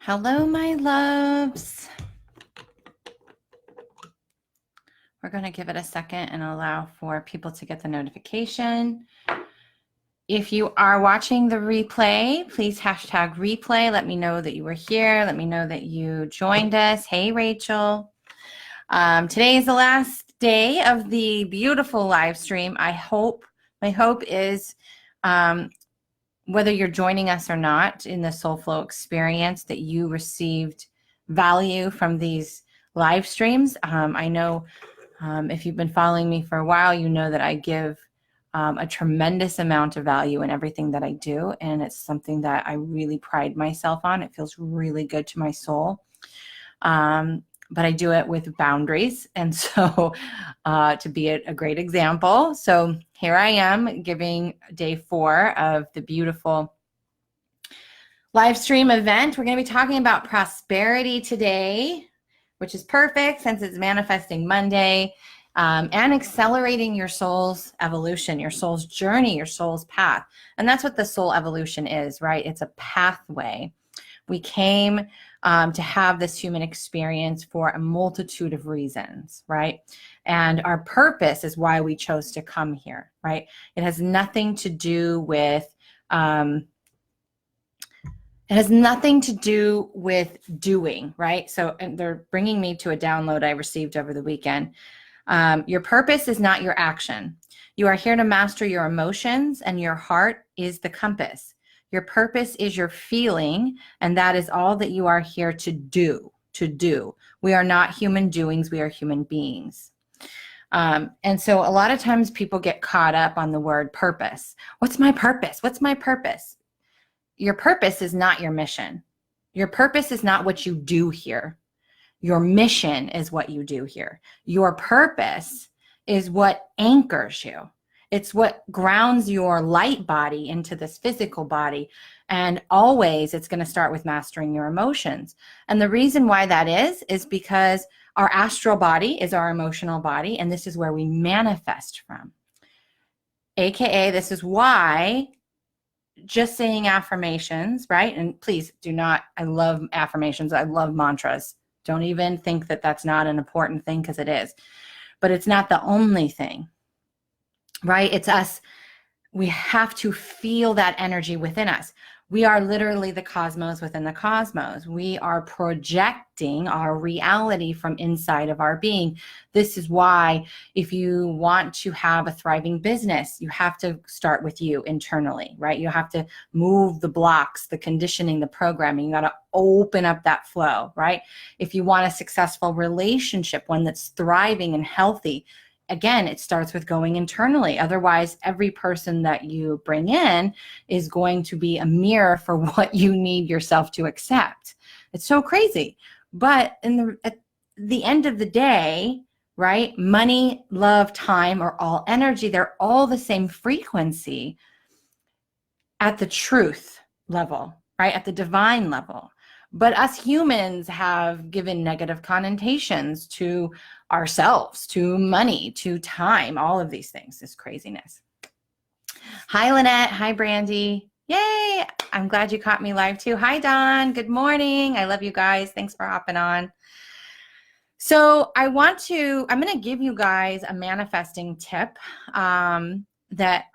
Hello, my loves. We're going to give it a second and allow for people to get the notification. If you are watching the replay, please hashtag replay. Let me know that you were here. Let me know that you joined us. Hey, Rachel. Today is the last day of the beautiful live stream. My hope is whether you're joining us or not in the Soul Flow experience, that you received value from these live streams. I know if you've been following me for a while, you know that I give a tremendous amount of value in everything that I do, and it's something that I really pride myself on. It feels really good to my soul. But I do it with boundaries, and so to be a great example. So here I am giving day 4 of the beautiful live stream event. We're going to be talking about prosperity today, which is perfect since it's Manifesting Monday, and accelerating your soul's evolution, your soul's journey, your soul's path. And that's what the soul evolution is, right? It's a pathway. We came to have this human experience for a multitude of reasons, right? And our purpose is why we chose to come here, right? It has nothing to do with doing, right? So, and they're bringing me to a download I received over the weekend. Your purpose is not your action. You are here to master your emotions, and your heart is the compass. Your purpose is your feeling, and that is all that you are here to do. We are not human doings, we are human beings. And so a lot of times people get caught up on the word purpose. What's my purpose? What's my purpose? Your purpose is not your mission. Your purpose is not what you do here. Your mission is what you do here. Your purpose is what anchors you. It's what grounds your light body into this physical body. And always it's going to start with mastering your emotions. And the reason why that is because our astral body is our emotional body, and this is where we manifest from. AKA, this is why just saying affirmations, right? And please do not, I love affirmations. I love mantras. Don't even think that that's not an important thing, because it is. But it's not the only thing. Right? It's us. We have to feel that energy within us. We are literally the cosmos within the cosmos. We are projecting our reality from inside of our being. This is why if you want to have a thriving business, you have to start with you internally, right? You have to move the blocks, the conditioning, the programming. You got to open up that flow, right? If you want a successful relationship, one that's thriving and healthy, again, it starts with going internally. Otherwise, every person that you bring in is going to be a mirror for what you need yourself to accept. It's so crazy. But at the end of the day, right, money, love, time are all energy. They're all the same frequency at the truth level, right, at the divine level. But us humans have given negative connotations to ourselves, to money, to time, all of these things, this craziness. Hi, Lynette. Hi, Brandy. Yay. I'm glad you caught me live too. Hi, Dawn. Good morning. I love you guys. Thanks for hopping on. So I'm going to give you guys a manifesting tip that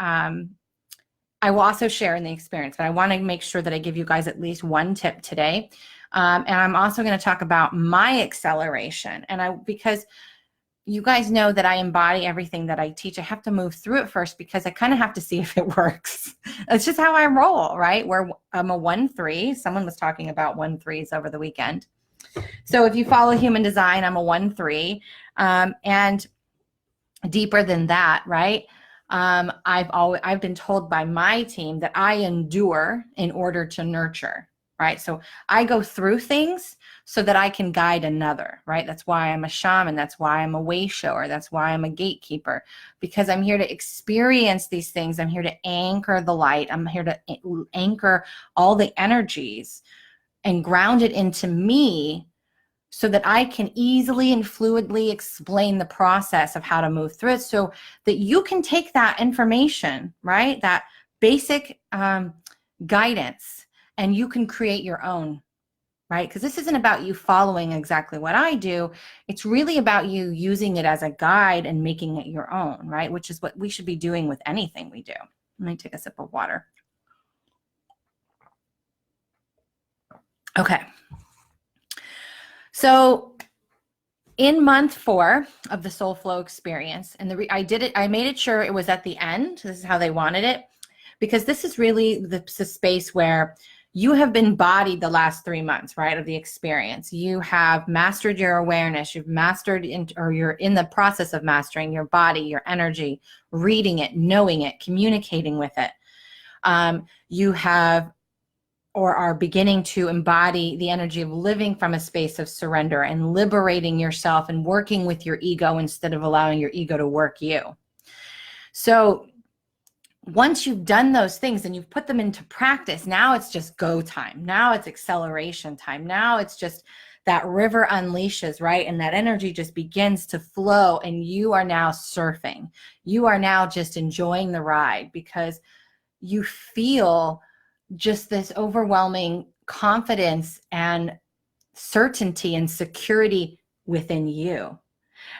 I will also share in the experience, but I want to make sure that I give you guys at least one tip today. And I'm also going to talk about my acceleration. And because you guys know that I embody everything that I teach, I have to move through it first because I kind of have to see if it works. That's just how I roll, right? I'm a 1-3. Someone was talking about 1-3s over the weekend. So if you follow human design, I'm a 1-3. And deeper than that, right? I've been told by my team that I endure in order to nurture, right? So I go through things so that I can guide another, right? That's why I'm a shaman. That's why I'm a way shower. That's why I'm a gatekeeper, because I'm here to experience these things. I'm here to anchor the light. I'm here to anchor all the energies and ground it into me, so that I can easily and fluidly explain the process of how to move through it, so that you can take that information, right, that basic guidance, and you can create your own right? Because this isn't about you following exactly what I do. It's really about you using it as a guide and making it your own, right? Which is what we should be doing with anything we do. Let me take a sip of water. Okay. So in month 4 of the Soul Flow experience, and I made it sure it was at the end. This is how they wanted it, because this is really the space where you have been embodied the last 3 months, right, of the experience. You have mastered your awareness. You've mastered, or you're in the process of mastering your body, your energy, reading it, knowing it, communicating with it. You have, or are beginning to embody the energy of living from a space of surrender and liberating yourself and working with your ego instead of allowing your ego to work you. So once you've done those things and you've put them into practice, now it's just go time. Now it's acceleration time. Now it's just that river unleashes, right? And that energy just begins to flow, and you are now surfing. You are now just enjoying the ride, because you feel just this overwhelming confidence and certainty and security within you.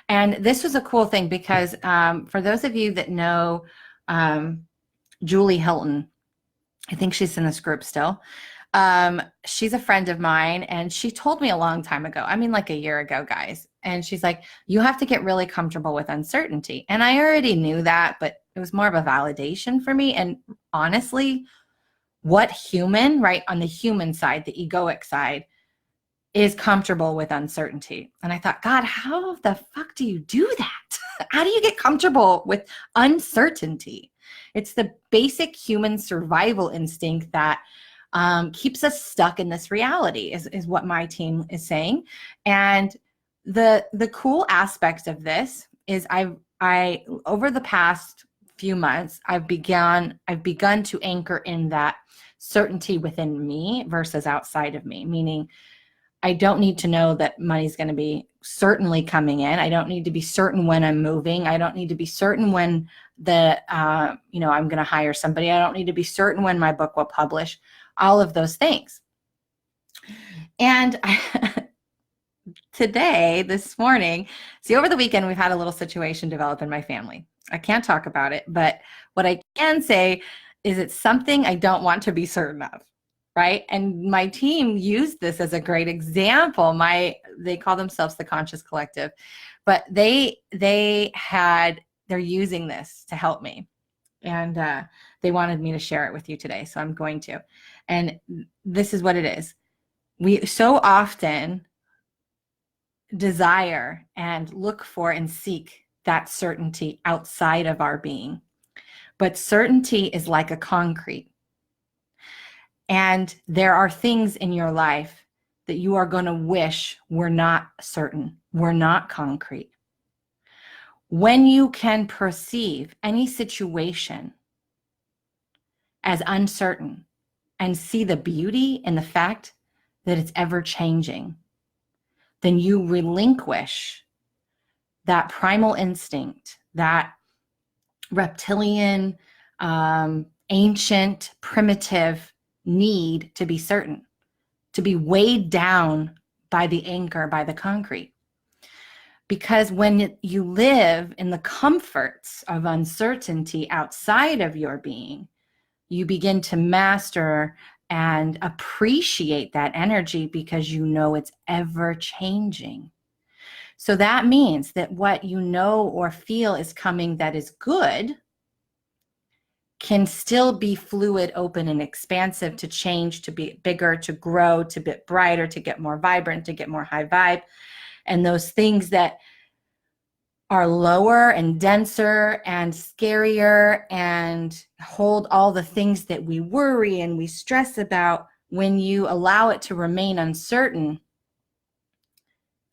And this was a cool thing, because for those of you that know Julie Hilton, I think she's in this group still. She's a friend of mine, and she told me a long time ago, I mean, like a year ago, guys. And she's like, you have to get really comfortable with uncertainty. And I already knew that, but it was more of a validation for me. And honestly, what human, right, on the human side, the egoic side, is comfortable with uncertainty? And I thought, God, how the fuck do you do that? How do you get comfortable with uncertainty? It's the basic human survival instinct that keeps us stuck in this reality, is what my team is saying. And the cool aspect of this is I over the past few months, I've begun to anchor in that certainty within me versus outside of me, meaning I don't need to know that money's going to be certainly coming in. I don't need to be certain when I'm moving. I don't need to be certain when I'm going to hire somebody. I don't need to be certain when my book will publish, all of those things. And this morning, see, over the weekend, we've had a little situation develop in my family. I can't talk about it, but what I can say is it's something I don't want to be certain of, right? And my team used this as a great example. They call themselves the Conscious Collective, but they're using this to help me. And they wanted me to share it with you today, so I'm going to. And this is what it is. We so often desire and look for and seek that certainty outside of our being. But certainty is like a concrete. And there are things in your life that you are going to wish were not certain, were not concrete. When you can perceive any situation as uncertain and see the beauty in the fact that it's ever changing, then you relinquish that primal instinct, that reptilian, ancient, primitive need to be certain, to be weighed down by the anchor, by the concrete. Because when you live in the comforts of uncertainty outside of your being, you begin to master and appreciate that energy, because you know it's ever changing. So that means that what you know or feel is coming that is good can still be fluid, open, and expansive, to change, to be bigger, to grow, to get brighter, to get more vibrant, to get more high vibe. And those things that are lower and denser and scarier and hold all the things that we worry and we stress about, when you allow it to remain uncertain,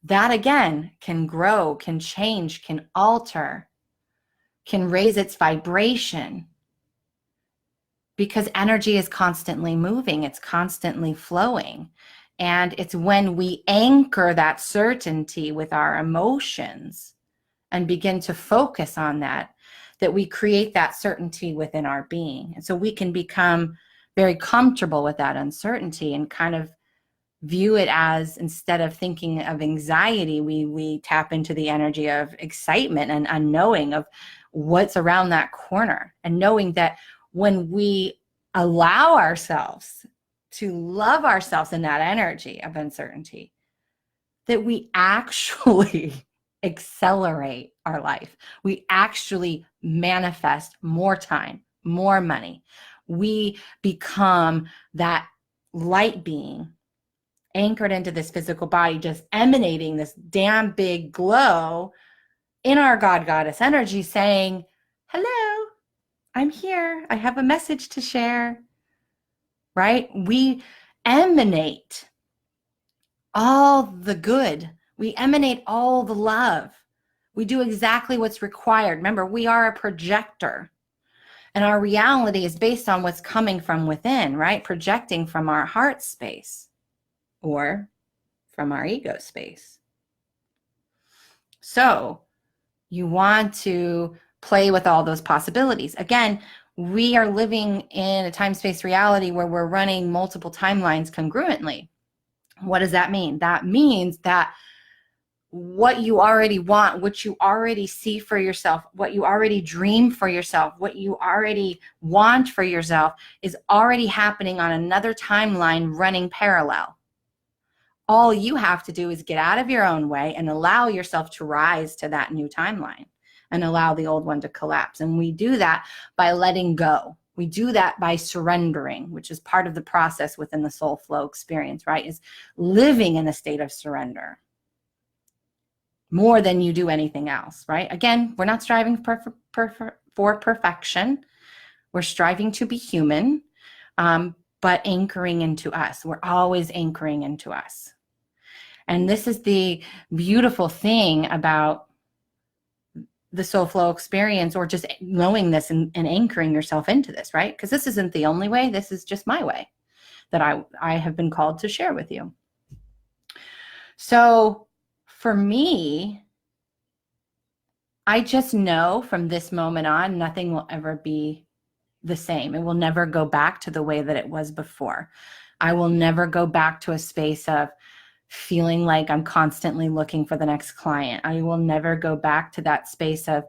that again can grow, can change, can alter, can raise its vibration. Because energy is constantly moving, it's constantly flowing. And it's when we anchor that certainty with our emotions and begin to focus on that we create that certainty within our being. And so we can become very comfortable with that uncertainty and kind of view it as, instead of thinking of anxiety, we tap into the energy of excitement and unknowing of what's around that corner, and knowing that when we allow ourselves to love ourselves in that energy of uncertainty, that we actually accelerate our life. We actually manifest more time, more money. We become that light being anchored into this physical body, just emanating this damn big glow in our God Goddess energy, saying, hello, I'm here. I have a message to share, right? We emanate all the good. We emanate all the love. We do exactly what's required. Remember, we are a projector, and our reality is based on what's coming from within, right? Projecting from our heart space or from our ego space. So you want to play with all those possibilities. Again, we are living in a time-space reality where we're running multiple timelines congruently. What does that mean? That means that what you already want, what you already see for yourself, what you already dream for yourself, what you already want for yourself is already happening on another timeline running parallel. All you have to do is get out of your own way and allow yourself to rise to that new timeline and allow the old one to collapse. And we do that by letting go. We do that by surrendering, which is part of the process within the soul flow experience, right? Is living in a state of surrender more than you do anything else, right? Again, we're not striving for perfection. We're striving to be human, but anchoring into us. We're always anchoring into us. And this is the beautiful thing about the soul flow experience, or just knowing this and anchoring yourself into this, right? Because this isn't the only way. This is just my way that I have been called to share with you. So for me, I just know from this moment on, nothing will ever be the same. It will never go back to the way that it was before. I will never go back to a space of feeling like I'm constantly looking for the next client. I will never go back to that space of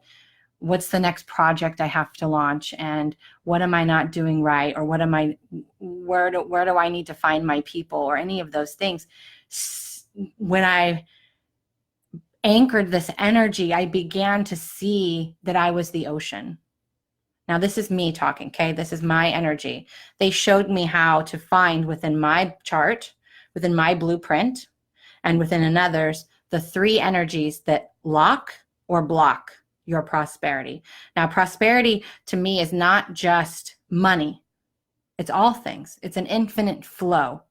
what's the next project I have to launch, and what am I not doing right, or where do I need to find my people, or any of those things. When I anchored this energy, I began to see that I was the ocean. Now, this is me talking, okay? This is my energy. They showed me how to find within my chart, within my blueprint, and within another's, the three energies that lock or block your prosperity. Now, prosperity to me is not just money. It's all things. It's an infinite flow,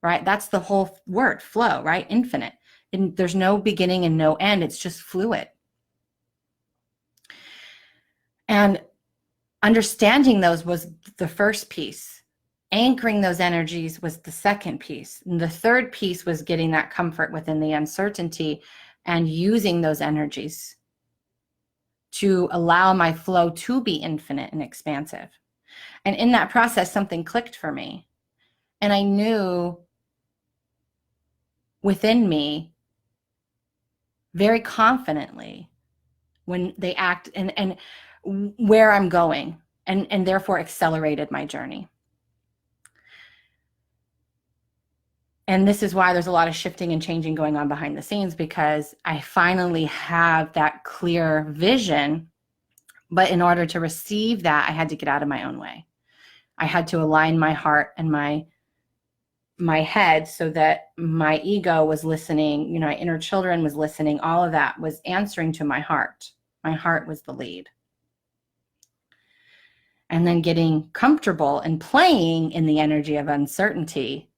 right? That's the whole word, flow, right? Infinite. And there's no beginning and no end. It's just fluid. And understanding those was the first piece. Anchoring those energies was the second piece. And the third piece was getting that comfort within the uncertainty and using those energies to allow my flow to be infinite and expansive. And in that process, something clicked for me. And I knew within me very confidently when they act and where I'm going, and therefore accelerated my journey. And this is why there's a lot of shifting and changing going on behind the scenes, because I finally have that clear vision. But in order to receive that, I had to get out of my own way. I had to align my heart and my head so that my ego was listening, my inner children was listening, all of that was answering to my heart. My heart was the lead. And then getting comfortable and playing in the energy of uncertainty.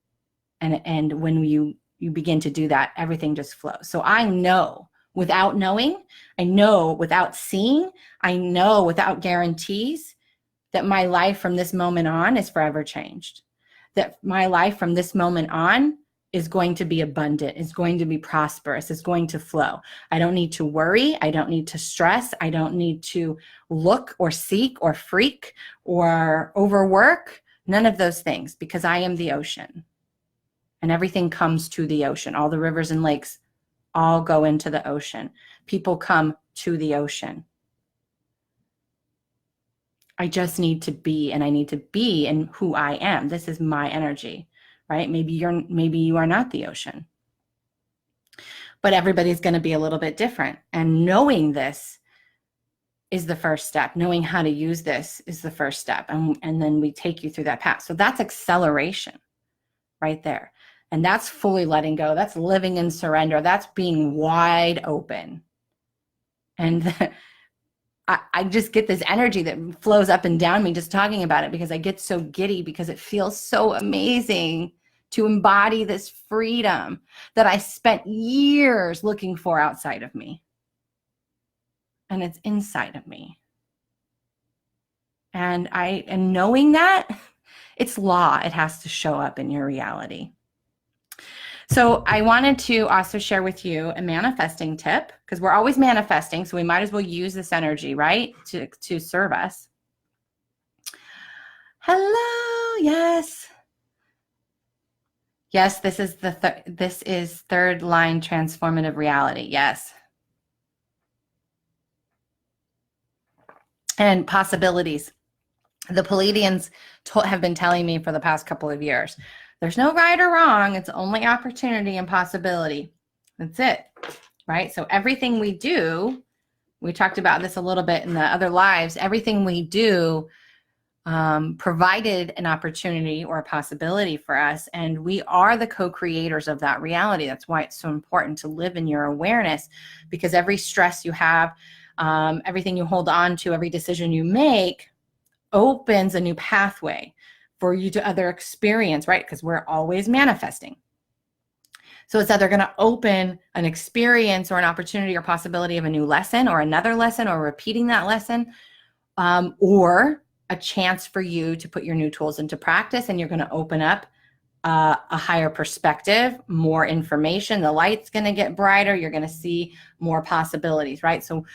And when you begin to do that, everything just flows. So I know without knowing, I know without seeing, I know without guarantees that my life from this moment on is forever changed. That my life from this moment on is going to be abundant, is going to be prosperous, is going to flow. I don't need to worry. I don't need to stress. I don't need to look or seek or freak or overwork. None of those things, because I am the ocean. and everything comes to the ocean. All the rivers and lakes all go into the ocean. People come to the ocean. I just need to be, and I need to be in who I am. This is my energy, right? Maybe you are not the ocean, but everybody's going to be a little bit different. And knowing this is the first step. Knowing how to use this is the first step. And then we take you through that path. So that's acceleration right there. And that's fully letting go. That's living in surrender. That's being wide open. And I just get this energy that flows up and down me just talking about it, because I get so giddy, because it feels so amazing to embody this freedom that I spent years looking for outside of me. And it's inside of me. And knowing that, it's law. It has to show up in your reality. So I wanted to also share with you a manifesting tip, because we're always manifesting, so we might as well use this energy, right, to serve us. Hello, yes. Yes, this is this is third line transformative reality. Yes. And possibilities. The Pleiadians have been telling me for the past couple of years, there's no right or wrong. It's only opportunity and possibility. That's it, right? So everything we do, we talked about this a little bit in the other lives, everything we do provided an opportunity or a possibility for us. And we are the co-creators of that reality. That's why it's so important to live in your awareness, because every stress you have, everything you hold on to, every decision you make opens a new pathway for you to other experience, right? Because we're always manifesting. So it's either going to open an experience or an opportunity or possibility of a new lesson or another lesson or repeating that lesson, or a chance for you to put your new tools into practice, and you're going to open up a higher perspective, more information, the light's going to get brighter, you're going to see more possibilities, right? So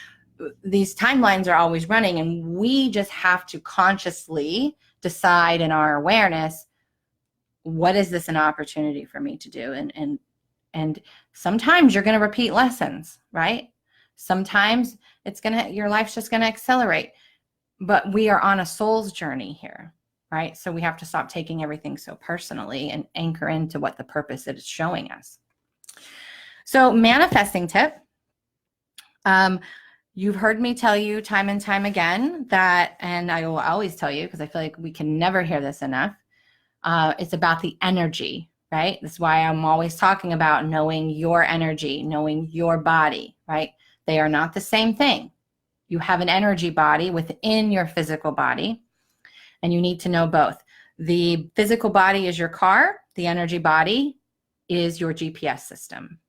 these timelines are always running, and we just have to consciously decide in our awareness, what is this an opportunity for me to do? And sometimes you're going to repeat lessons, right? Sometimes your life's just going to accelerate, but we are on a soul's journey here, right? So we have to stop taking everything so personally and anchor into what the purpose is showing us. So manifesting tip, you've heard me tell you time and time again that, and I will always tell you because I feel like we can never hear this enough, it's about the energy, right? That's why I'm always talking about knowing your energy, knowing your body, right? They are not the same thing. You have an energy body within your physical body, and you need to know both. The physical body is your car. The energy body is your GPS system.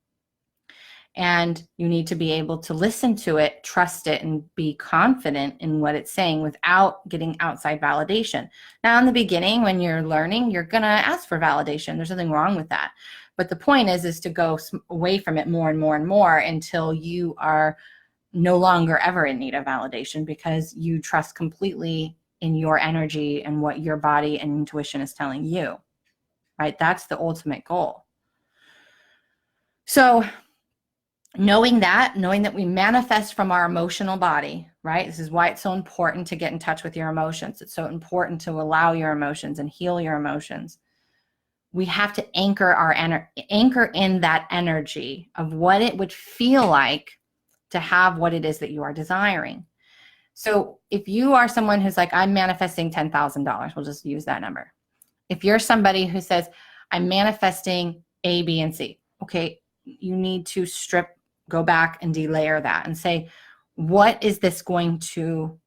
And you need to be able to listen to it, trust it, and be confident in what it's saying without getting outside validation. Now, in the beginning, when you're learning, you're going to ask for validation. There's nothing wrong with that. But the point is to go away from it more and more and more until you are no longer ever in need of validation, because you trust completely in your energy and what your body and intuition is telling you, right? That's the ultimate goal. So knowing that we manifest from our emotional body, right? This is why it's so important to get in touch with your emotions. It's so important to allow your emotions and heal your emotions. We have to anchor in that energy of what it would feel like to have what it is that you are desiring. So if you are someone who's like, I'm manifesting $10,000, we'll just use that number. If you're somebody who says, I'm manifesting A, B, and C, okay, you need to go back and delayer that and say, what is this going to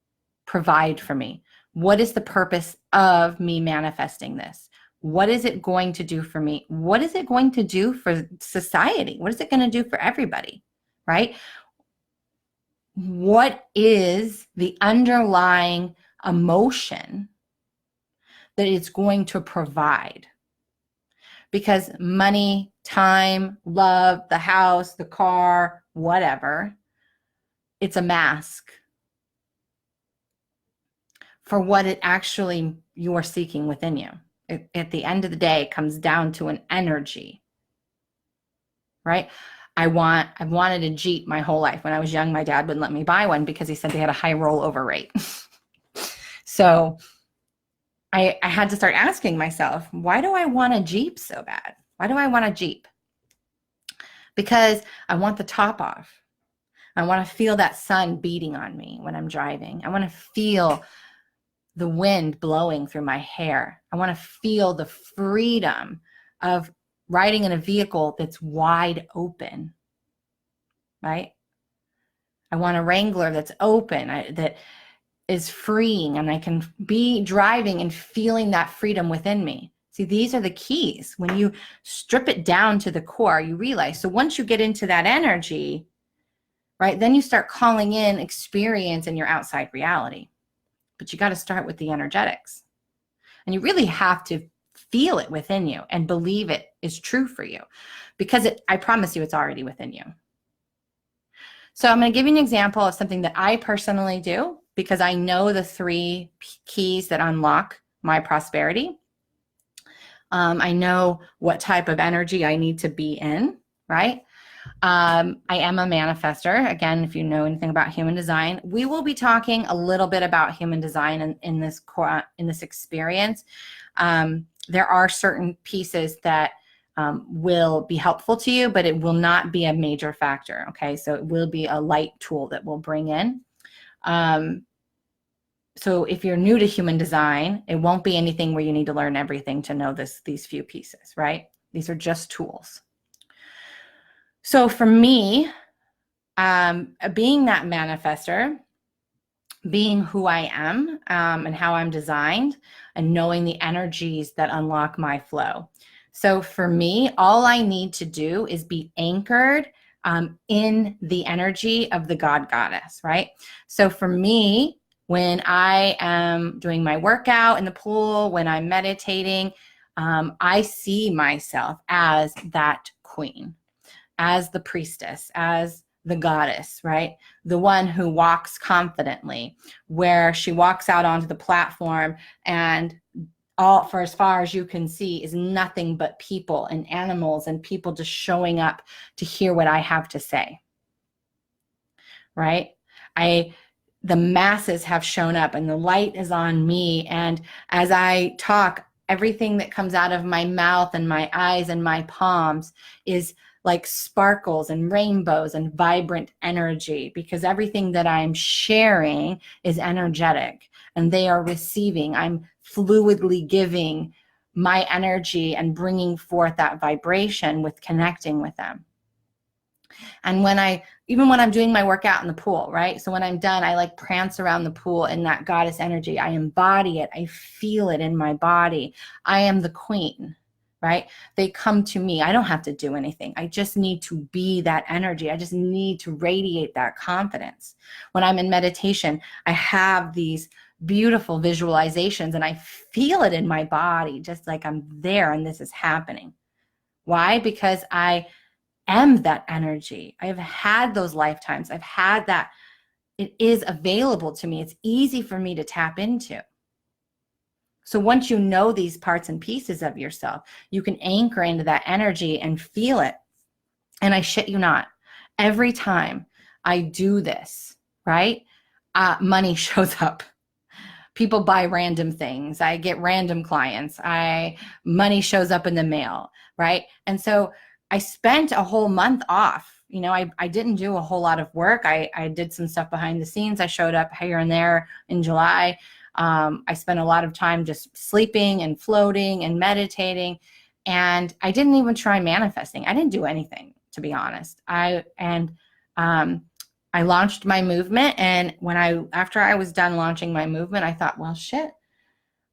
provide for me? What is the purpose of me manifesting this? What is it going to do for me? What is it going to do for society? What is it going to do for everybody, right? What is the underlying emotion that it's going to provide? Because money, time, love, the house, the car, whatever, it's a mask for what it actually you are seeking within you. at the end of the day, it comes down to an energy, right? I wanted a Jeep my whole life. When I was young, my dad wouldn't let me buy one because he said they had a high rollover rate. So I had to start asking myself, why do I want a Jeep so bad? Why do I want a Jeep? Because I want the top off. I want to feel that sun beating on me when I'm driving. I want to feel the wind blowing through my hair. I want to feel the freedom of riding in a vehicle that's wide open, right? I want a Wrangler that's open, that is freeing, and I can be driving and feeling that freedom within me. See, these are the keys. When you strip it down to the core, you realize. So once you get into that energy, right, then you start calling in experience in your outside reality. But you got to start with the energetics. And you really have to feel it within you and believe it is true for you, because I promise you it's already within you. So I'm going to give you an example of something that I personally do, because I know the 3 keys that unlock my prosperity. I know what type of energy I need to be in, right? I am a manifester. Again, if you know anything about human design, we will be talking a little bit about human design in this experience. There are certain pieces that will be helpful to you, but it will not be a major factor. Okay, so it will be a light tool that we'll bring in. So if you're new to human design, it won't be anything where you need to learn everything to know these few pieces, right? These are just tools. So for me, being that manifester, being who I am, and how I'm designed, and knowing the energies that unlock my flow. So for me, all I need to do is be anchored in the energy of the God Goddess, right? So for me, when I am doing my workout in the pool, when I'm meditating, I see myself as that queen, as the priestess, as the goddess, right? The one who walks confidently, where she walks out onto the platform and all, for as far as you can see, is nothing but people and animals and people just showing up to hear what I have to say, right? The masses have shown up and the light is on me. And as I talk, everything that comes out of my mouth and my eyes and my palms is like sparkles and rainbows and vibrant energy, because everything that I'm sharing is energetic and they are receiving. I'm fluidly giving my energy and bringing forth that vibration with connecting with them. And even when I'm doing my workout in the pool, right? So when I'm done, I like prance around the pool in that goddess energy. I embody it. I feel it in my body. I am the queen, right? They come to me. I don't have to do anything. I just need to be that energy. I just need to radiate that confidence. When I'm in meditation, I have these beautiful visualizations and I feel it in my body, just like I'm there and this is happening. Why? Because I am that energy. I have had those lifetimes. I've had that. It is available to me. It's easy for me to tap into. So once you know these parts and pieces of yourself, you can anchor into that energy and feel it. And I shit you not, every time I do this, right, money shows up. People buy random things. I get random clients. Money shows up in the mail, right? And so I spent a whole month off. You know, I didn't do a whole lot of work. I did some stuff behind the scenes. I showed up here and there in July. I spent a lot of time just sleeping and floating and meditating. And I didn't even try manifesting. I didn't do anything, to be honest. I launched my movement, and after I was done launching my movement, I thought, well, shit,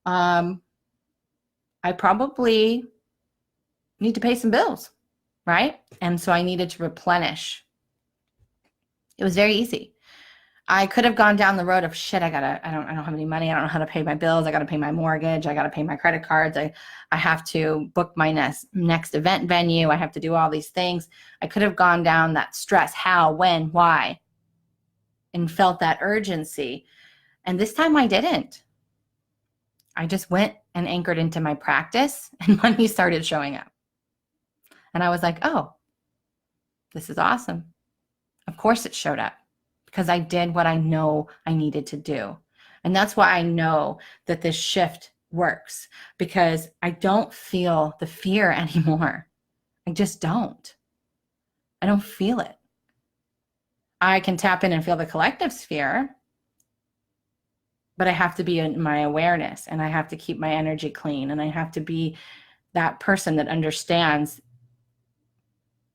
I probably need to pay some bills, right? And so I needed to replenish. It was very easy. I could have gone down the road of shit. I don't have any money. I don't know how to pay my bills. I got to pay my mortgage. I got to pay my credit cards. I have to book my next event venue. I have to do all these things. I could have gone down that stress, how, when, why, and felt that urgency. And this time I didn't. I just went and anchored into my practice, and money started showing up. And I was like, oh, this is awesome. Of course it showed up, because I did what I know I needed to do. And that's why I know that this shift works, because I don't feel the fear anymore. I just don't. I don't feel it. I can tap in and feel the collective sphere, but I have to be in my awareness, and I have to keep my energy clean, and I have to be that person that understands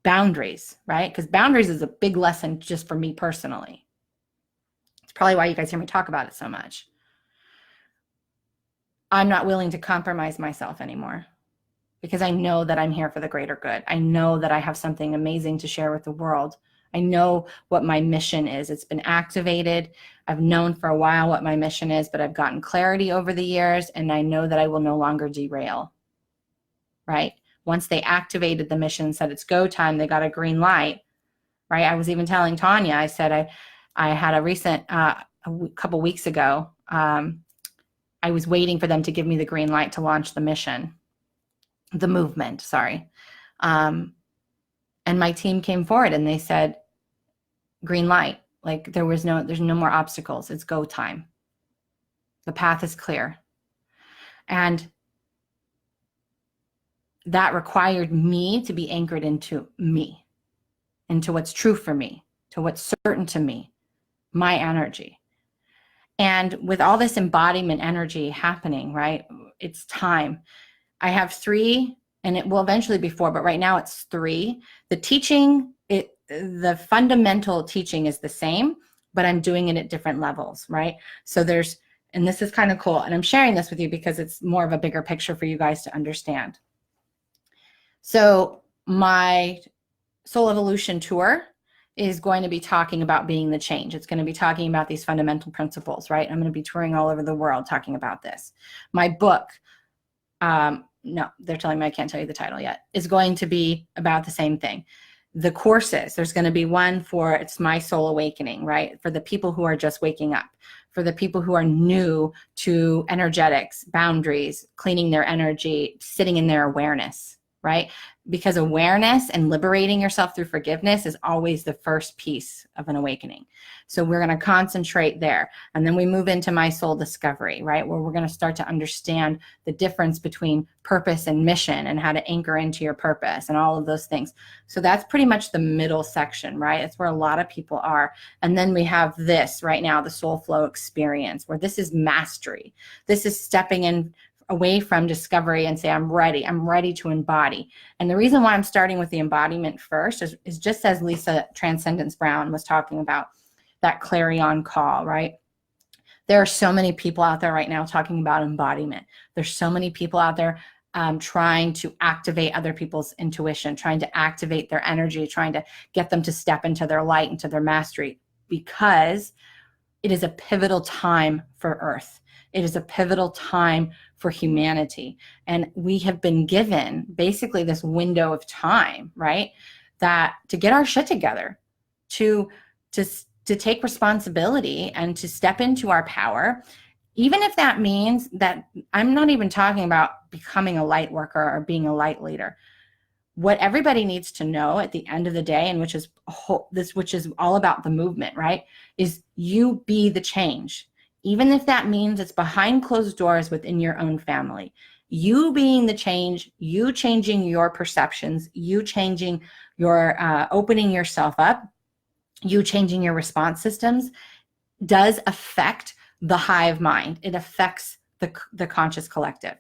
boundaries, right? Because boundaries is a big lesson just for me personally. It's probably why you guys hear me talk about it so much. I'm not willing to compromise myself anymore, because I know that I'm here for the greater good. I know that I have something amazing to share with the world. I know what my mission is. It's been activated. I've known for a while what my mission is, but I've gotten clarity over the years, and I know that I will no longer derail, right? Once they activated the mission, said it's go time, they got a green light, right? I was even telling Tanya, I said I had a recent, a couple weeks ago, I was waiting for them to give me the green light to launch the mission, the movement, sorry. And my team came forward and they said, green light, like there's no more obstacles. It's go time. The path is clear. And that required me to be anchored into me, into what's true for me, to what's certain to me, my energy. And with all this embodiment energy happening, right? It's time. I have 3, and it will eventually be 4, but right now it's 3. The teaching, the fundamental teaching is the same, but I'm doing it at different levels, right? So and this is kind of cool, and I'm sharing this with you because it's more of a bigger picture for you guys to understand. So my Soul Evolution Tour is going to be talking about being the change. It's going to be talking about these fundamental principles, right? I'm going to be touring all over the world talking about this. My book, no, they're telling me I can't tell you the title yet, is going to be about the same thing. The courses, there's going to be one for, it's My Soul Awakening, right? For the people who are just waking up, for the people who are new to energetics, boundaries, cleaning their energy, sitting in their awareness, right? Because awareness and liberating yourself through forgiveness is always the first piece of an awakening. So we're going to concentrate there. And then we move into My Soul Discovery, right? Where we're going to start to understand the difference between purpose and mission, and how to anchor into your purpose and all of those things. So that's pretty much the middle section, right? It's where a lot of people are. And then we have this right now, the Soul Flow Experience, where this is mastery. This is stepping in away from discovery and say, I'm ready to embody. And the reason why I'm starting with the embodiment first is just as Lisa Transcendence Brown was talking about, that clarion call, right? There are so many people out there right now talking about embodiment. There's so many people out there trying to activate other people's intuition, trying to activate their energy, trying to get them to step into their light, into their mastery, because it is a pivotal time for Earth. It is a pivotal time for humanity. And we have been given basically this window of time, right? That to get our shit together, to take responsibility and to step into our power, even if that means that I'm not even talking about becoming a light worker or being a light leader. What everybody needs to know at the end of the day, and which is all about the movement, right? Is you be the change. Even if that means it's behind closed doors within your own family, you being the change, you changing your perceptions, you changing your, opening yourself up, you changing your response systems does affect the hive mind. It affects the conscious collective.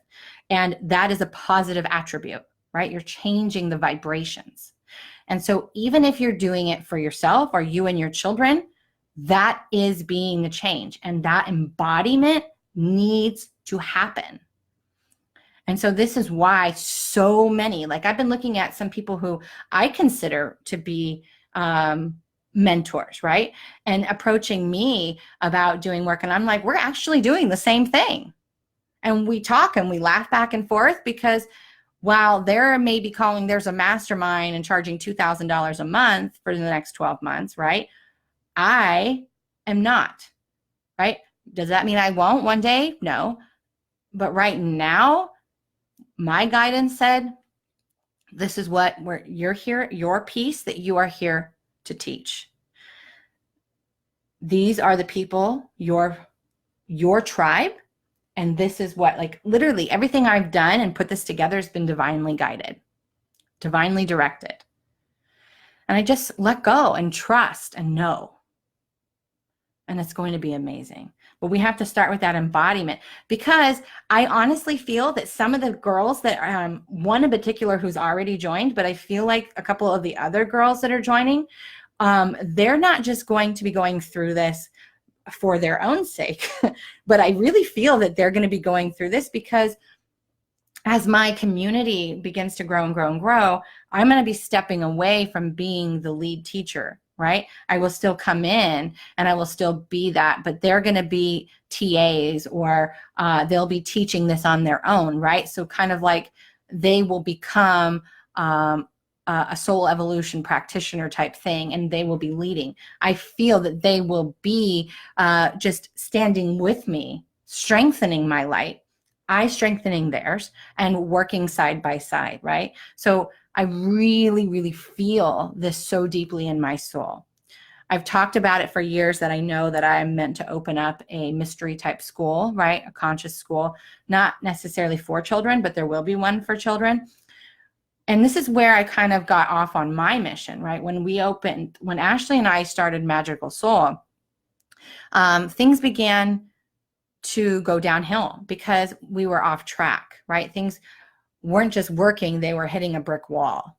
And that is a positive attribute, right? You're changing the vibrations. And so even if you're doing it for yourself or you and your children, that is being the change, and that embodiment needs to happen. And so this is why so many, like I've been looking at some people who I consider to be mentors, right? And approaching me about doing work. And I'm like, we're actually doing the same thing. And we talk and we laugh back and forth, because while they're maybe calling theirs a mastermind and charging $2,000 a month for the next 12 months, right? I am not, right? Does that mean I won't one day? No. But right now, my guidance said, this is what you're here, your piece that you are here to teach. These are the people, your tribe. And this is what, like, literally everything I've done and put this together has been divinely guided, divinely directed. And I just let go and trust and know. And it's going to be amazing. But we have to start with that embodiment, because I honestly feel that some of the girls that, one in particular who's already joined, but I feel like a couple of the other girls that are joining, they're not just going to be going through this for their own sake, but I really feel that they're going to be going through this because as my community begins to grow and grow and grow, I'm going to be stepping away from being the lead teacher, right? I will still come in and I will still be that, but they're going to be TAs, or they'll be teaching this on their own, right? So kind of like they will become a soul evolution practitioner type thing, and they will be leading. I feel that they will be just standing with me, strengthening my light, I strengthening theirs, and working side by side, right? So I really, really feel this so deeply in my soul. I've talked about it for years that I know that I'm meant to open up a mystery type school, right? A conscious school, not necessarily for children, but there will be one for children. And this is where I kind of got off on my mission, right? When Ashley and I started Magical Soul, things began to go downhill because we were off track, right? Things weren't just working, they were hitting a brick wall.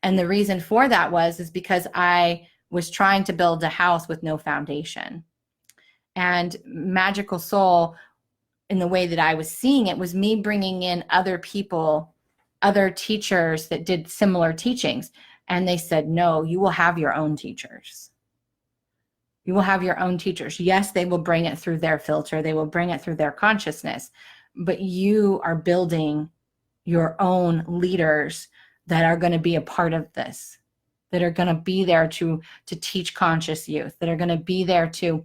And the reason for that is because I was trying to build a house with no foundation. And Magical Soul, in the way that I was seeing it, was me bringing in other people, other teachers that did similar teachings. And they said, no, you will have your own teachers. You will have your own teachers. Yes, they will bring it through their filter. They will bring it through their consciousness. But you are building your own leaders that are going to be a part of this, that are going to be there to teach conscious youth, that are going to be there to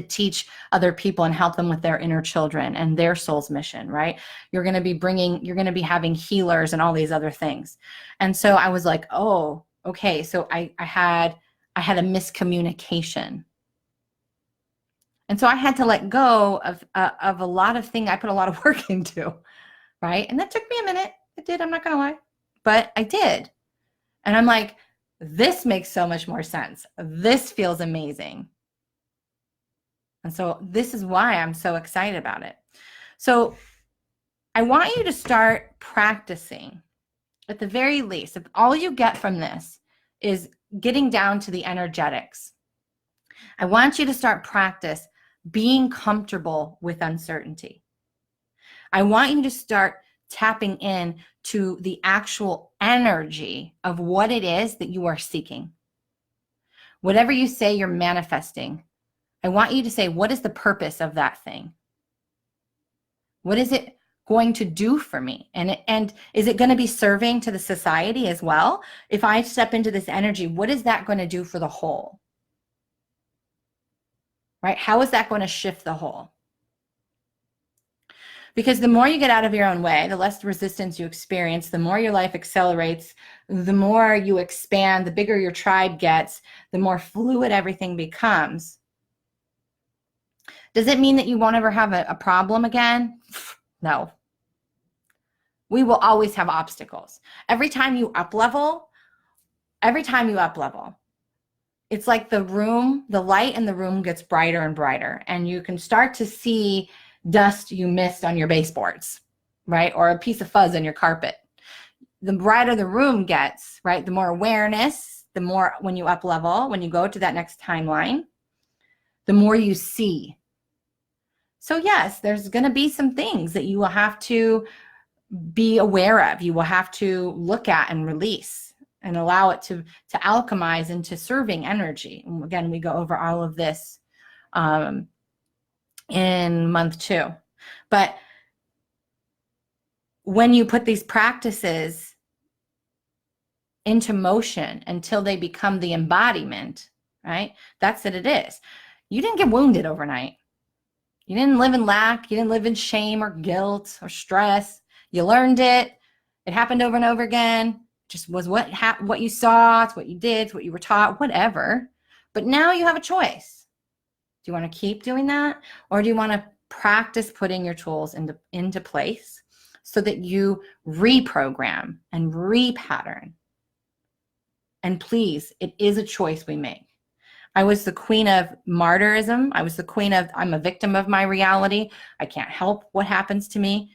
teach other people and help them with their inner children and their soul's mission, right? You're going to be having healers and all these other things. And so I was like, oh, okay. So I had a miscommunication. And so I had to let go of a lot of things I put a lot of work into, right? And that took me a minute. It did, I'm not going to lie, but I did. And I'm like, this makes so much more sense. This feels amazing. And so this is why I'm so excited about it. So I want you to start practicing, at the very least. If all you get from this is getting down to the energetics, I want you to start practice being comfortable with uncertainty. I want you to start tapping in to the actual energy of what it is that you are seeking. Whatever you say you're manifesting, I want you to say, what is the purpose of that thing? What is it going to do for me? And is it going to be serving to the society as well? If I step into this energy, what is that going to do for the whole? Right? How is that going to shift the whole? Because the more you get out of your own way, the less resistance you experience, the more your life accelerates, the more you expand, the bigger your tribe gets, the more fluid everything becomes. Does it mean that you won't ever have a problem again? No. We will always have obstacles. Every time you up level, it's like the light in the room gets brighter and brighter, and you can start to see dust you missed on your baseboards, right? Or a piece of fuzz on your carpet. The brighter the room gets, right? The more awareness, the more, when you up level, when you go to that next timeline, the more you see. So yes, there's going to be some things that you will have to be aware of. You will have to look at and release and allow it to alchemize into serving energy. And again, we go over all of this in month 2. But when you put these practices into motion until they become the embodiment, right? That's what it is. You didn't get wounded overnight. You didn't live in lack. You didn't live in shame or guilt or stress. You learned it. It happened over and over again. Just was what you saw. It's what you did. It's what you were taught, whatever. But now you have a choice. Do you want to keep doing that? Or do you want to practice putting your tools into place so that you reprogram and repattern? And please, it is a choice we make. I was the queen of martyrism. I was the queen of, I'm a victim of my reality. I can't help what happens to me.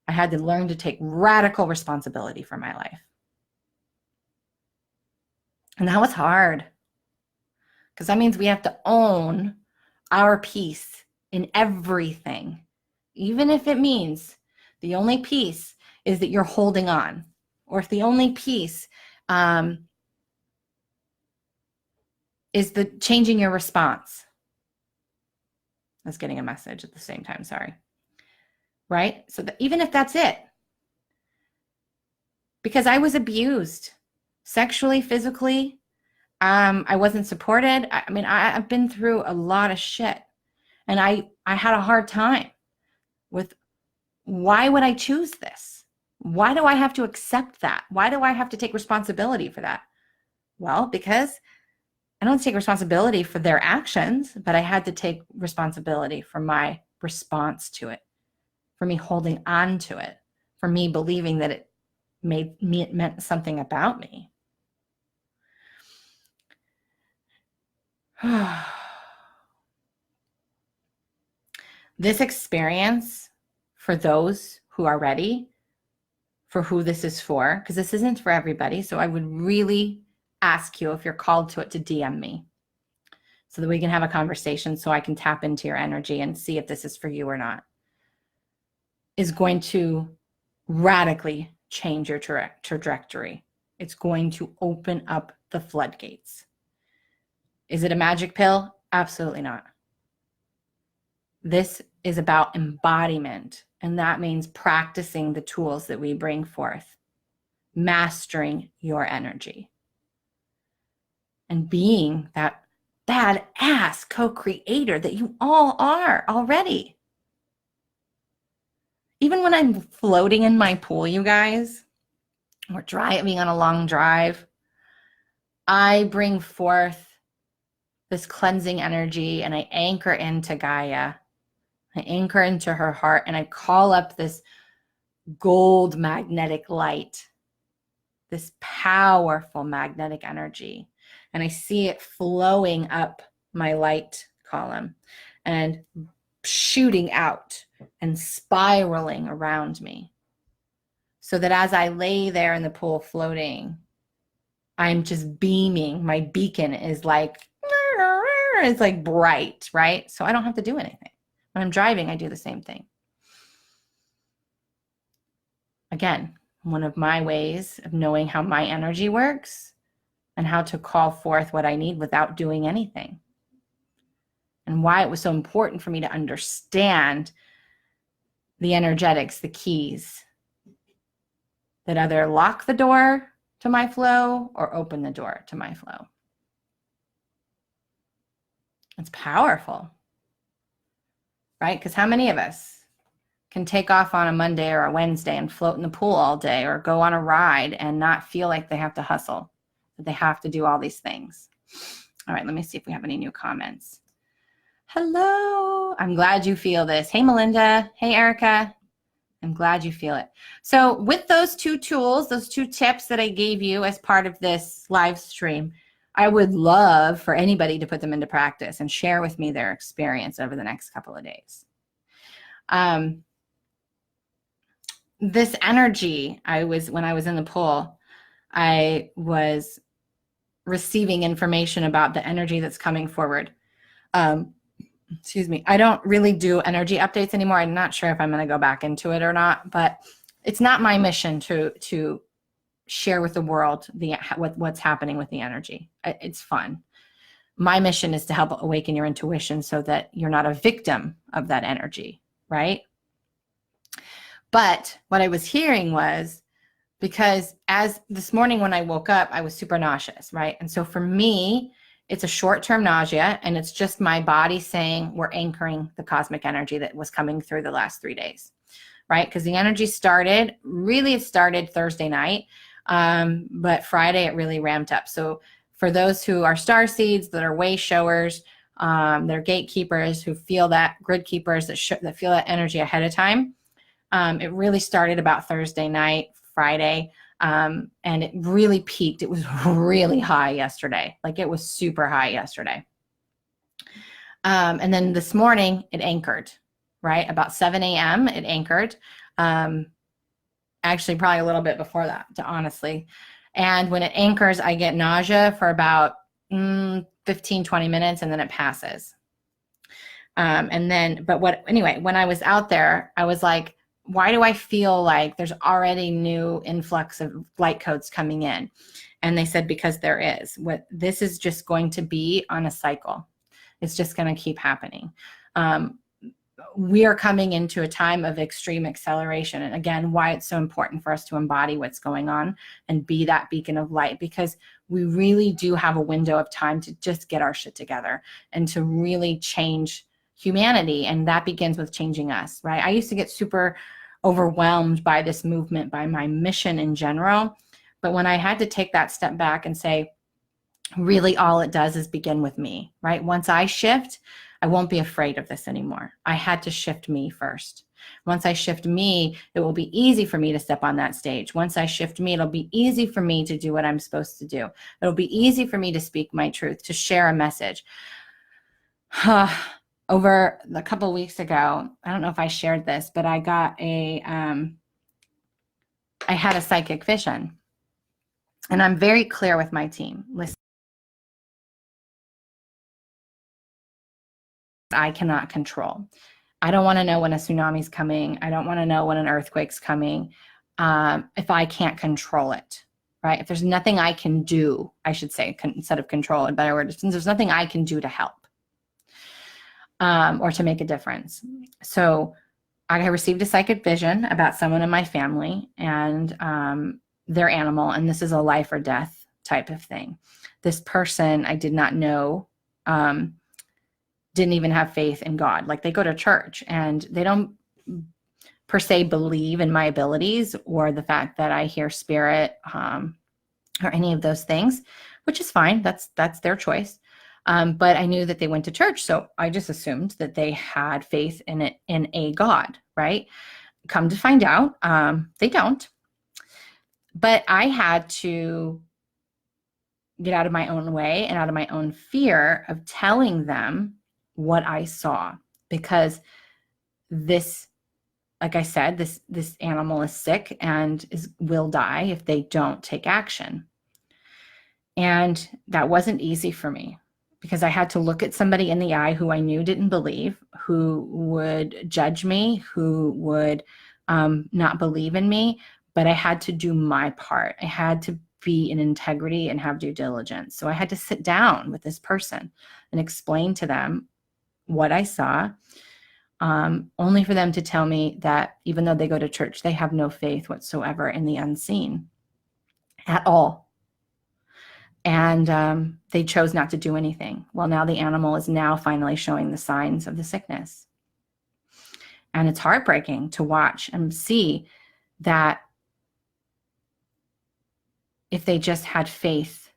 I had to learn to take radical responsibility for my life. And that was hard, because that means we have to own our piece in everything, even if it means the only piece is that you're holding on, or if the only piece is the changing your response. I was getting a message at the same time, sorry. Right? So even if that's it, because I was abused sexually, physically, I wasn't supported. I mean, I've been through a lot of shit, and I had a hard time with, why would I choose this? Why do I have to accept that? Why do I have to take responsibility for that? Well, because I don't take responsibility for their actions, but I had to take responsibility for my response to it, for me holding on to it, for me believing that it meant something about me. This experience, for those who are ready, for who this is for, because this isn't for everybody, so I would really ask you, if you're called to it, to DM me so that we can have a conversation, so I can tap into your energy and see if this is for you or not, is going to radically change your trajectory. It's going to open up the floodgates. Is it a magic pill? Absolutely not. This is about embodiment, and that means practicing the tools that we bring forth, mastering your energy, and being that badass co-creator that you all are already. Even when I'm floating in my pool, you guys, or driving on a long drive, I bring forth this cleansing energy, and I anchor into Gaia. I anchor into her heart, and I call up this gold magnetic light, this powerful magnetic energy. And I see it flowing up my light column and shooting out and spiraling around me, so that as I lay there in the pool floating, I'm just beaming. My beacon is like, it's like bright, right? So I don't have to do anything. When I'm driving, I do the same thing. Again, one of my ways of knowing how my energy works and how to call forth what I need without doing anything. And why it was so important for me to understand the energetics, the keys that either lock the door to my flow or open the door to my flow. It's powerful, right? Because how many of us can take off on a Monday or a Wednesday and float in the pool all day, or go on a ride and not feel like they have to hustle, that they have to do all these things? All right, let me see if we have any new comments. Hello, I'm glad you feel this. Hey, Melinda. Hey, Erica. I'm glad you feel it. So with those two tools, those two tips that I gave you as part of this live stream, I would love for anybody to put them into practice and share with me their experience over the next couple of days. This energy, when I was in the pool, I was receiving information about the energy that's coming forward. Excuse me. I don't really do energy updates anymore. I'm not sure if I'm going to go back into it or not, but it's not my mission to share with the world what's happening with the energy. It's fun. My mission is to help awaken your intuition so that you're not a victim of that energy, right? But what I was hearing was, because as this morning when I woke up, I was super nauseous, right? And so for me, it's a short-term nausea, and it's just my body saying we're anchoring the cosmic energy that was coming through the last 3 days, right? Because the energy started, really it started Thursday night, but Friday it really ramped up. So for those who are star seeds, that are way showers, they're gatekeepers who feel that, grid keepers that feel that energy ahead of time, it really started about Thursday night, Friday, and it really peaked. It was really high yesterday. Like it was super high yesterday. And then this morning it anchored, right? About 7 a.m. it anchored. Actually, probably a little bit before that, honestly. And when it anchors, I get nausea for about 15, 20 minutes, and then it passes. Anyway, when I was out there, I was like, why do I feel like there's already new influx of light codes coming in? And they said, because there is. This is just going to be on a cycle. It's just going to keep happening. We are coming into a time of extreme acceleration. And again, why it's so important for us to embody what's going on and be that beacon of light, because we really do have a window of time to just get our shit together and to really change humanity. And that begins with changing us, right? I used to get super overwhelmed by this movement, by my mission in general. But when I had to take that step back and say, really all it does is begin with me, right? Once I shift, I won't be afraid of this anymore. I had to shift me first. Once I shift me, it will be easy for me to step on that stage. Once I shift me, it'll be easy for me to do what I'm supposed to do. It'll be easy for me to speak my truth, to share a message. Over a couple of weeks ago, I don't know if I shared this, but I got I had a psychic vision. And I'm very clear with my team. Listen, I cannot control. I don't want to know when a tsunami's coming. I don't want to know when an earthquake's coming if I can't control it, right? If there's nothing I can do, I should say, instead of control, a better word, since there's nothing I can do to help or to make a difference. So I received a psychic vision about someone in my family and their animal, and this is a life or death type of thing. This person I did not know, didn't even have faith in God. Like they go to church and they don't per se believe in my abilities or the fact that I hear spirit or any of those things, which is fine. That's their choice. But I knew that they went to church. So I just assumed that they had faith in a God, right? Come to find out, they don't. But I had to get out of my own way and out of my own fear of telling them what I saw, because this, like I said, this animal is sick and will die if they don't take action. And that wasn't easy for me because I had to look at somebody in the eye who I knew didn't believe, who would judge me, who would not believe in me, but I had to do my part. I had to be in integrity and have due diligence. So I had to sit down with this person and explain to them what I saw, only for them to tell me that even though they go to church, they have no faith whatsoever in the unseen at all. And they chose not to do anything. Well, now the animal is now finally showing the signs of the sickness. And it's heartbreaking to watch and see that if they just had faith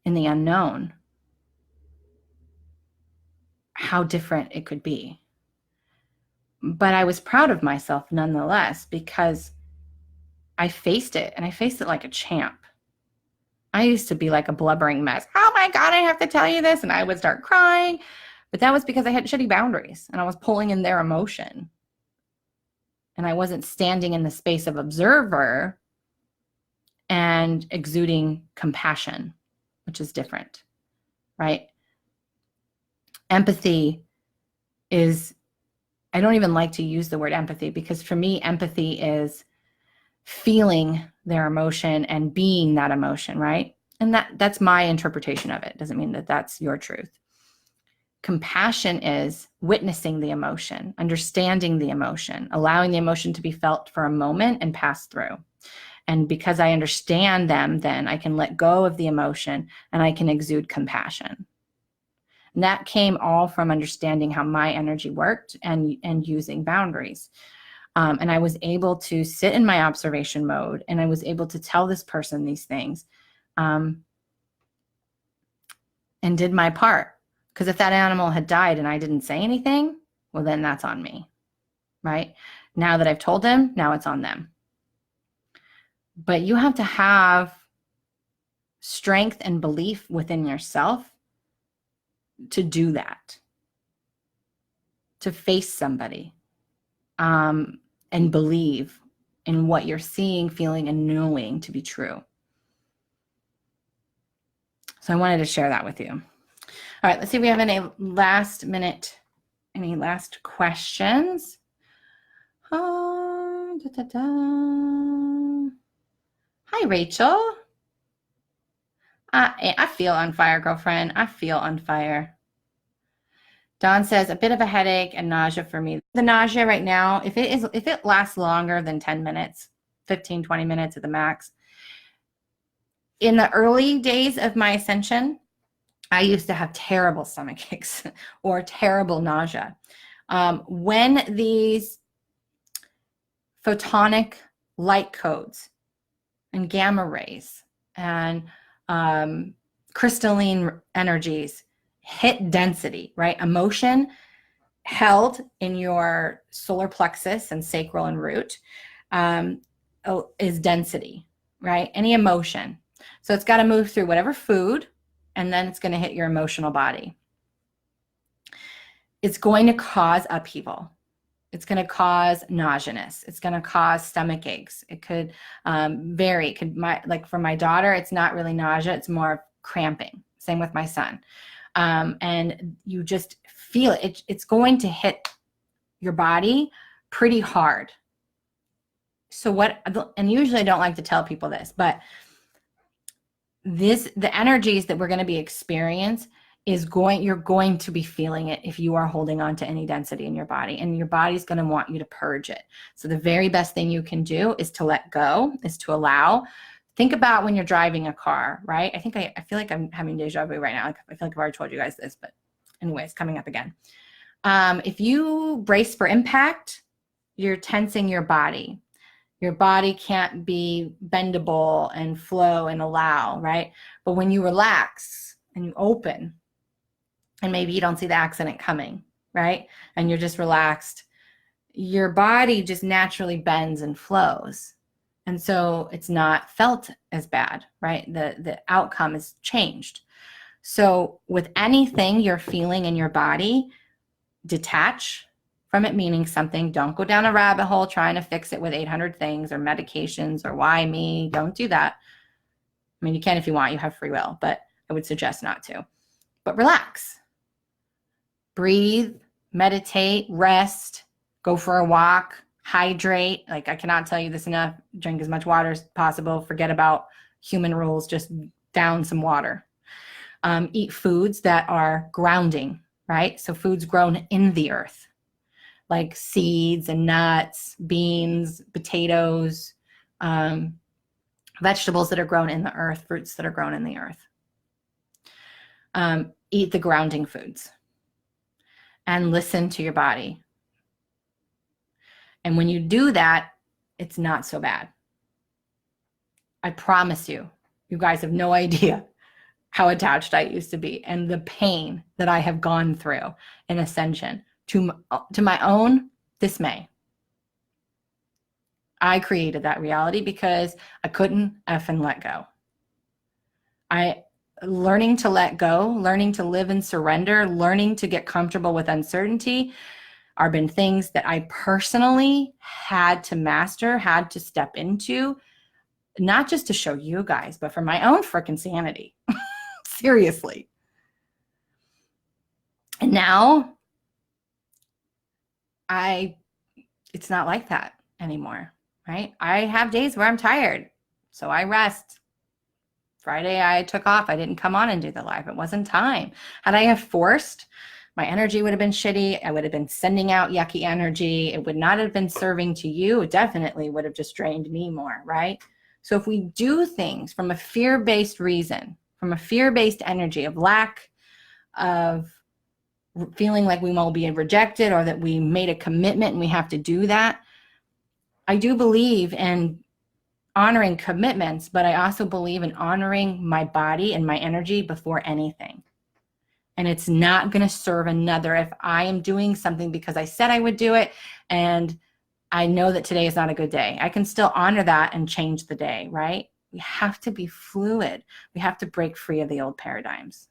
in the unknown, how different it could be. But I was proud of myself nonetheless because I faced it, and I faced it like a champ. I used to be like a blubbering mess. Oh my God, I have to tell you this. And I would start crying. But that was because I had shitty boundaries and I was pulling in their emotion. And I wasn't standing in the space of observer and exuding compassion, which is different, right? Empathy is, I don't even like to use the word empathy because for me, empathy is feeling their emotion and being that emotion, right? And that's my interpretation of it. Doesn't mean that that's your truth. Compassion is witnessing the emotion, understanding the emotion, allowing the emotion to be felt for a moment and pass through. And because I understand them, then I can let go of the emotion and I can exude compassion. And that came all from understanding how my energy worked and using boundaries. And I was able to sit in my observation mode, and I was able to tell this person these things, and did my part. Because if that animal had died and I didn't say anything, well, then that's on me, right? Now that I've told them, now it's on them. But you have to have strength and belief within yourself to do that, to face somebody, and believe in what you're seeing, feeling, and knowing to be true. So I wanted to share that with you. All right, let's see if we have any last questions. Hi, Rachel. I feel on fire, girlfriend. I feel on fire. Dawn says, a bit of a headache and nausea for me. The nausea right now, if it lasts longer than 10 minutes, 15, 20 minutes at the max. In the early days of my ascension, I used to have terrible stomach aches or terrible nausea. When these photonic light codes and gamma rays and crystalline energies hit density, right? Emotion held in your solar plexus and sacral and root is density, right? Any emotion. So it's got to move through whatever food, and then it's going to hit your emotional body. It's going to cause upheaval. It's going to cause nauseousness. It's going to cause stomach aches. It could vary. It could, like for my daughter, it's not really nausea. It's more cramping. Same with my son. And you just feel it. It's going to hit your body pretty hard. So and usually I don't like to tell people this, but the energies that we're going to be experiencing you're going to be feeling it if you are holding on to any density in your body, and your body's going to want you to purge it. So the very best thing you can do is to let go, is to allow. Think about when you're driving a car, right? I feel like I'm having deja vu right now. I feel like I've already told you guys this, but anyways, coming up again. If you brace for impact, you're tensing your body. Your body can't be bendable and flow and allow, right? But when you relax and you open, and maybe you don't see the accident coming, right? And you're just relaxed, your body just naturally bends and flows. And so it's not felt as bad, right? The outcome is changed. So with anything you're feeling in your body, detach from it meaning something. Don't go down a rabbit hole trying to fix it with 800 things or medications or why me. Don't do that. I mean, you can if you want, you have free will, but I would suggest not to. But relax. Breathe, meditate, rest, go for a walk, hydrate. Like, I cannot tell you this enough. Drink as much water as possible. Forget about human rules. Just down some water. Eat foods that are grounding, right? So foods grown in the earth, like seeds and nuts, beans, potatoes, vegetables that are grown in the earth, fruits that are grown in the earth. Eat the grounding foods and listen to your body. And when you do that, it's not so bad. I promise you, you guys have no idea how attached I used to be and the pain that I have gone through in ascension to my own dismay. I created that reality because I couldn't effing let go. Learning to let go, learning to live in surrender, learning to get comfortable with uncertainty are been things that I personally had to master, had to step into, not just to show you guys, but for my own freaking sanity. Seriously. And now it's not like that anymore, right? I have days where I'm tired, so I rest. Friday, I took off. I didn't come on and do the live. It wasn't time. Had I have forced, my energy would have been shitty. I would have been sending out yucky energy. It would not have been serving to you. It definitely would have just drained me more, right? So if we do things from a fear-based reason, from a fear-based energy of lack of feeling like we will be rejected or that we made a commitment and we have to do that. I do believe in honoring commitments, but I also believe in honoring my body and my energy before anything. And it's not going to serve another if I am doing something because I said I would do it and I know that today is not a good day. I can still honor that and change the day, right? We have to be fluid. We have to break free of the old paradigms.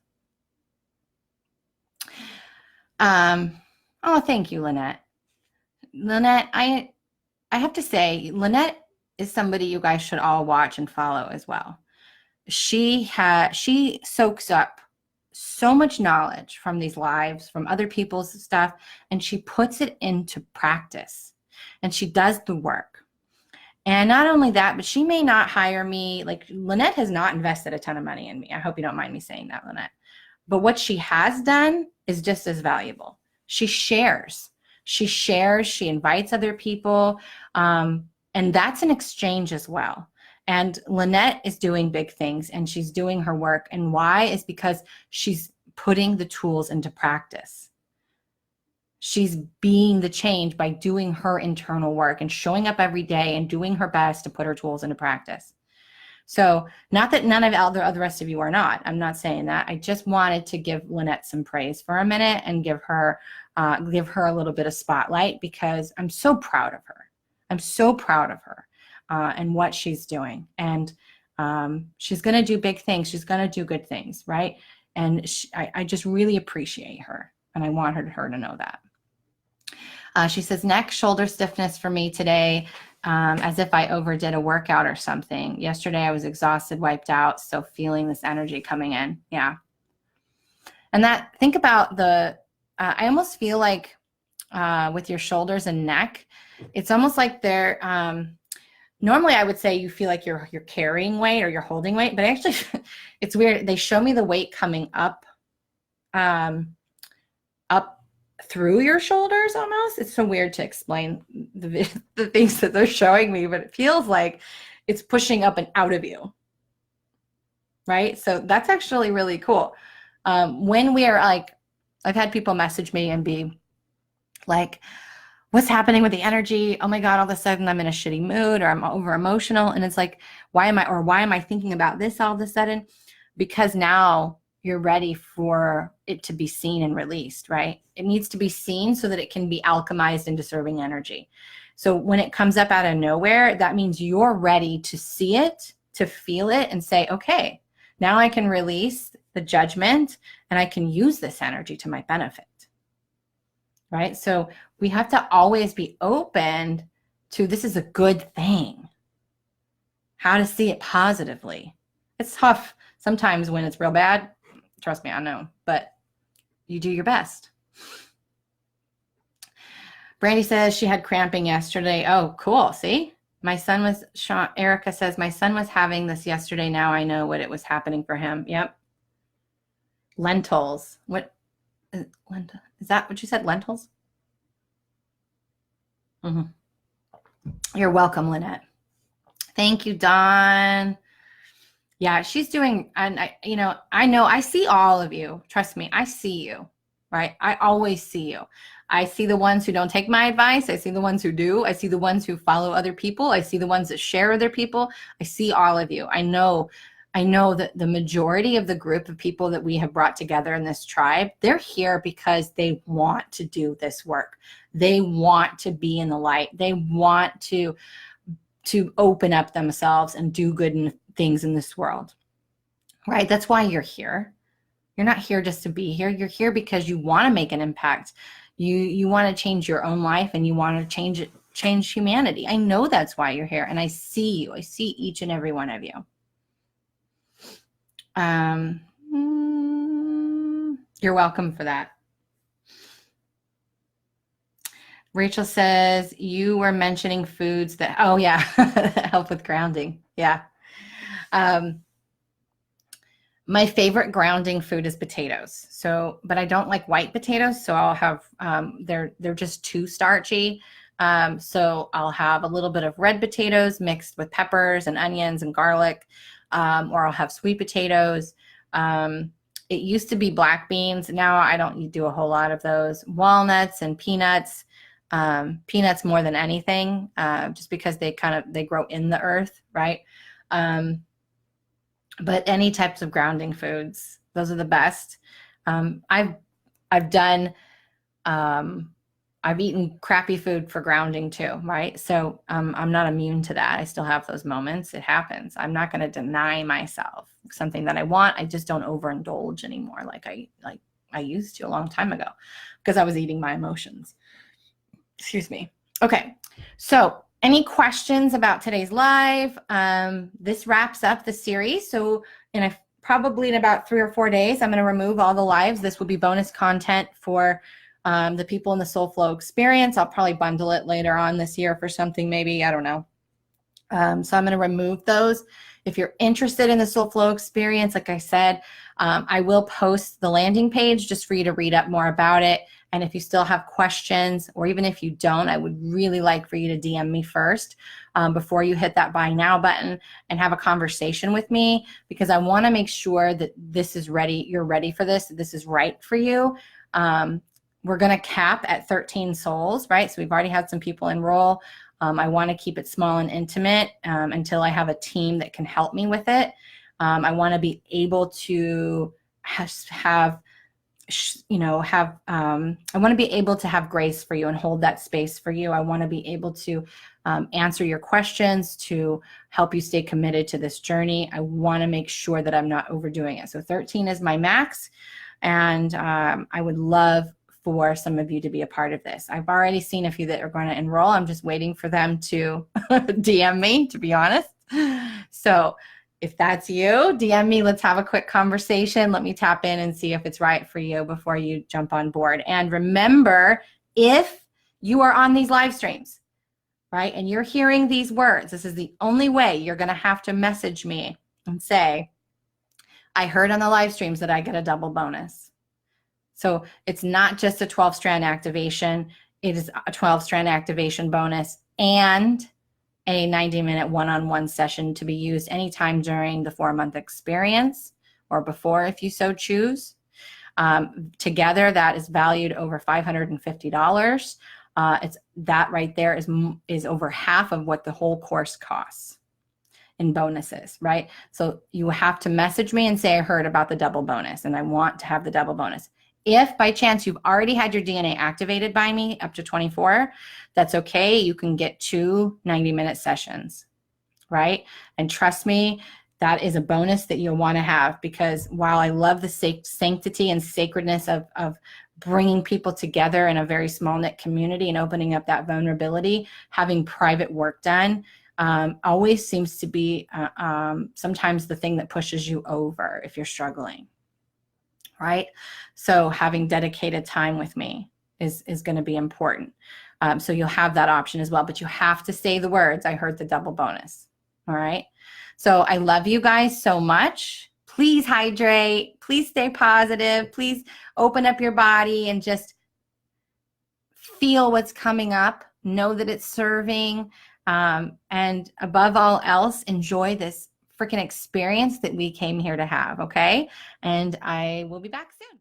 Oh, thank you, Lynette. Lynette, I have to say, Lynette is somebody you guys should all watch and follow as well. She soaks up so much knowledge from these lives, from other people's stuff, and she puts it into practice. And she does the work. And not only that, but she may not hire me. Like, Lynette has not invested a ton of money in me. I hope you don't mind me saying that, Lynette. But what she has done is just as valuable. She shares. She invites other people. And that's an exchange as well. And Lynette is doing big things and she's doing her work. And why? Is because she's putting the tools into practice. She's being the change by doing her internal work and showing up every day and doing her best to put her tools into practice. So not that none of the rest of you are not. I'm not saying that. I just wanted to give Lynette some praise for a minute and give her a little bit of spotlight because I'm so proud of her. I'm so proud of her and what she's doing. And she's going to do big things. She's going to do good things, right? And I just really appreciate her. And I want her to know that. She says, neck, shoulder stiffness for me today, as if I overdid a workout or something. Yesterday I was exhausted, wiped out, so feeling this energy coming in. Yeah. And think about I almost feel like with your shoulders and neck, it's almost like they're, normally I would say you feel like you're carrying weight or you're holding weight, but actually it's weird. They show me the weight coming up through your shoulders almost. It's so weird to explain the things that they're showing me, but it feels like it's pushing up and out of you, right? So that's actually really cool. When we are like, I've had people message me and be like, what's happening with the energy? Oh my God, all of a sudden I'm in a shitty mood or I'm over emotional. And it's like, why am I thinking about this all of a sudden? Because now you're ready for it to be seen and released, right? It needs to be seen so that it can be alchemized into serving energy. So when it comes up out of nowhere, that means you're ready to see it, to feel it and say, okay, now I can release the judgment and I can use this energy to my benefit, right? So we have to always be open to this is a good thing, how to see it positively. It's tough sometimes when it's real bad. Trust me, I know, but you do your best. Brandy says she had cramping yesterday. Oh, cool. See, Erica says, my son was having this yesterday. Now I know what it was happening for him. Yep. Lentils. What? Is that what you said? Lentils? Mm-hmm. You're welcome, Lynette. Thank you, Dawn. Yeah, she's doing, and I know I see all of you. Trust me, I see you, right? I always see you. I see the ones who don't take my advice. I see the ones who do. I see the ones who follow other people. I see the ones that share other people. I see all of you. I know that the majority of the group of people that we have brought together in this tribe, they're here because they want to do this work. They want to be in the light. They want to open up themselves and do good things in this world, right? That's why you're here. You're not here just to be here. You're here because you want to make an impact. You want to change your own life and you want to change humanity. I know that's why you're here. And I see you. I see each and every one of you. You're welcome for that. Rachel says, you were mentioning foods that, oh yeah, help with grounding. Yeah. My favorite grounding food is potatoes. So, but I don't like white potatoes. So I'll have, they're just too starchy. So I'll have a little bit of red potatoes mixed with peppers and onions and garlic, or I'll have sweet potatoes. It used to be black beans. Now I don't do a whole lot of those. Walnuts and peanuts. Peanuts more than anything, just because they grow in the earth, right? But any types of grounding foods, those are the best. I've done, I've eaten crappy food for grounding too, right? So I'm not immune to that. I still have those moments. It happens. I'm not going to deny myself something that I want. I just don't overindulge anymore like I used to a long time ago, because I was eating my emotions. Excuse me. Okay. So any questions about today's live? This wraps up the series. So probably in about 3 or 4 days, I'm going to remove all the lives. This will be bonus content for the people in the Soul Flow experience. I'll probably bundle it later on this year for something, maybe, I don't know. So I'm going to remove those. If you're interested in the Soul Flow experience, like I said, I will post the landing page just for you to read up more about it. And if you still have questions, or even if you don't, I would really like for you to DM me first before you hit that buy now button and have a conversation with me, because I want to make sure that this is ready. You're ready for this. This is right for you. We're going to cap at 13 souls, right? So we've already had some people enroll. I want to keep it small and intimate until I have a team that can help me with it. I want to be able to have I want to be able to have grace for you and hold that space for you. I want to be able to answer your questions, to help you stay committed to this journey. I want to make sure that I'm not overdoing it. So 13 is my max, and I would love for some of you to be a part of this. I've already seen a few that are going to enroll. I'm just waiting for them to DM me, to be honest. So if that's you, DM me. Let's have a quick conversation. Let me tap in and see if it's right for you before you jump on board. And remember, if you are on these live streams, right, and you're hearing these words, this is the only way. You're going to have to message me and say, I heard on the live streams that I get a double bonus. So it's not just a 12-strand activation. It is a 12-strand activation bonus and a 90-minute one-on-one session to be used anytime during the 4-month experience or before, if you so choose. Together, that is valued over $550. That right there is over half of what the whole course costs in bonuses, right? So you have to message me and say, I heard about the double bonus and I want to have the double bonus. If by chance you've already had your DNA activated by me up to 24, that's okay. You can get 2 90-minute sessions, right? And trust me, that is a bonus that you'll want to have, because while I love the sanctity and sacredness of bringing people together in a very small-knit community and opening up that vulnerability, having private work done always seems to be sometimes the thing that pushes you over if you're struggling. Right? So having dedicated time with me is going to be important. So you'll have that option as well, but you have to say the words, I heard the double bonus. All right. So I love you guys so much. Please hydrate. Please stay positive. Please open up your body and just feel what's coming up. Know that it's serving. And above all else, enjoy this freaking experience that we came here to have, okay? And I will be back soon.